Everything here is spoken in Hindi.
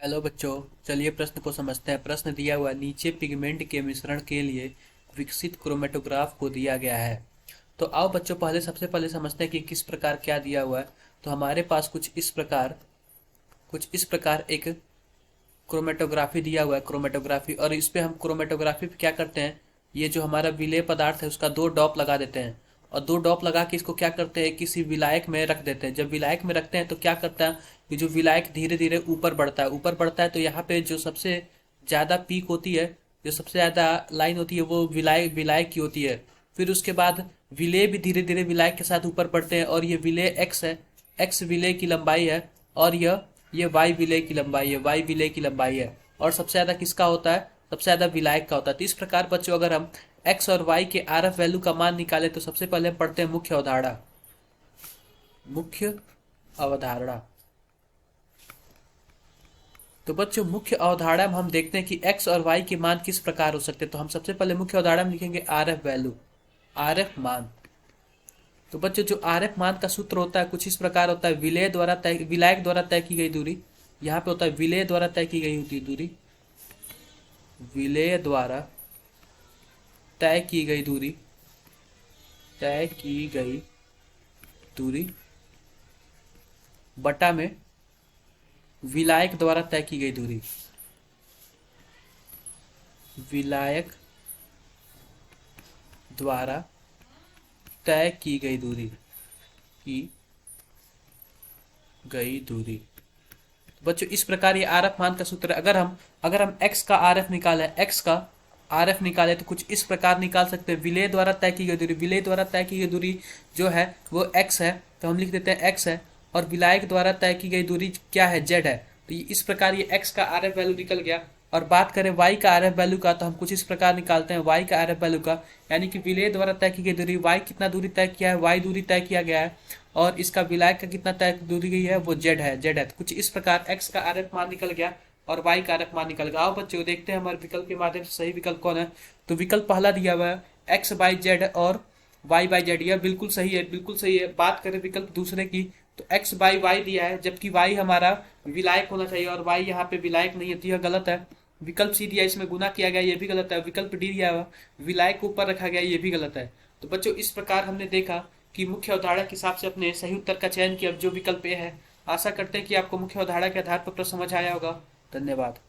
हेलो बच्चों, चलिए प्रश्न को समझते हैं। प्रश्न दिया हुआ है, नीचे पिगमेंट के मिश्रण के लिए विकसित क्रोमेटोग्राफ को दिया गया है। तो आओ बच्चों, सबसे पहले समझते हैं कि किस प्रकार क्या दिया हुआ है। तो हमारे पास कुछ इस प्रकार एक क्रोमेटोग्राफी दिया हुआ है, क्रोमेटोग्राफी। और इस पे हम क्रोमेटोग्राफी पे क्या करते हैं, ये जो हमारा विलेय पदार्थ है उसका दो डॉप लगा देते हैं। और दो डॉप लगा के इसको क्या करते हैं, किसी विलायक में रख देते हैं। जब विलायक में रखते हैं तो क्या करता है कि जो विलायक धीरे धीरे ऊपर बढ़ता है तो यहाँ पे जो सबसे ज़्यादा पीक होती है, जो सबसे ज़्यादा लाइन होती है, वो विलायक विलायक की होती है। फिर उसके बाद विलेय भी धीरे धीरे विलायक के साथ ऊपर बढ़ते हैं, और ये विलेय एक्स है, एक्स विलेय की लंबाई है। और ये वाई विलेय की लंबाई है, वाई विलेय की लंबाई है। और सबसे ज़्यादा किसका होता है, सबसे ज़्यादा विलायक का होता है। तो इस प्रकार बच्चों, अगर हम एक्स और वाई के आर एफ वैल्यू का मान निकाले तो सबसे पहले हम पढ़ते हैं मुख्य अवधारणा। मुख्य अवधारणा। तो बच्चों, मुख्य अवधारणा में हम देखते हैं कि एक्स और वाई के मान किस प्रकार हो सकते हैं। तो हम सबसे पहले मुख्य अवधारणा में लिखेंगे R F value, R F मान। तो बच्चों, जो आर एफ मान का सूत्र होता है कुछ इस प्रकार होता है, विलायक द्वारा तय की गई दूरी। यहाँ पे होता है विलेय द्वारा तय की गई होती है दूरी, विलेय द्वारा तय की गई दूरी, तय की गई दूरी बटा में विलायक द्वारा तय की गई दूरी, विलायक द्वारा तय की गई दूरी, की गई दूरी। बच्चों, इस प्रकार ये आर एफ मान का सूत्र है। अगर हम एक्स का आर एफ निकालें, एक्स का आर एफ निकाले तो कुछ इस प्रकार निकाल सकते हैं। विलेय द्वारा तय की गई दूरी, विलेय द्वारा तय की गई दूरी जो है वो एक्स है, तो हम लिख देते हैं एक्स है। और विलायक द्वारा तय की गई दूरी क्या है, जेड है। तो इस प्रकार ये एक्स का आर एफ वैल्यू निकल गया। और बात करें वाई का आर एफ वैल्यू का, तो हम कुछ इस प्रकार निकालते हैं वाई का आर एफ वैल्यू का, यानी कि विलेय द्वारा तय की गई दूरी, वाई कितना दूरी तय किया है, वाई दूरी तय किया गया है। और इसका विलायक का कितना तय दूरी गई है, वो जेड है, जेड है। तो कुछ इस प्रकार एक्स का आर एफ मान निकल गया और वाई का आर एफ मान निकल गया। आओ बच्चों, देखते हैं हमारे विकल्प के माध्यम से सही विकल्प कौन है। तो विकल्प पहला दिया हुआ है एक्स बाई जेड और वाई बाई जेड, यह बिल्कुल सही है, बिल्कुल सही है। बात करें विकल्प दूसरे की, तो एक्स बाई वाई दिया है, जबकि वाई हमारा विलायक होना चाहिए और वाई यहाँ पे विलायक नहीं होती, यह गलत है। विकल्प सी दिया, इसमें गुना किया गया, ये भी गलत है। विकल्प डी दिया हुआ, विलायक को ऊपर रखा गया, ये भी गलत है। तो बच्चों, इस प्रकार हमने देखा कि मुख्य अवधारणा के हिसाब से अपने सही उत्तर का चयन किया, जो विकल्प ए है। आशा करते हैं कि आपको मुख्य अवधारणा के आधार पर प्रश्न समझ आया होगा। धन्यवाद।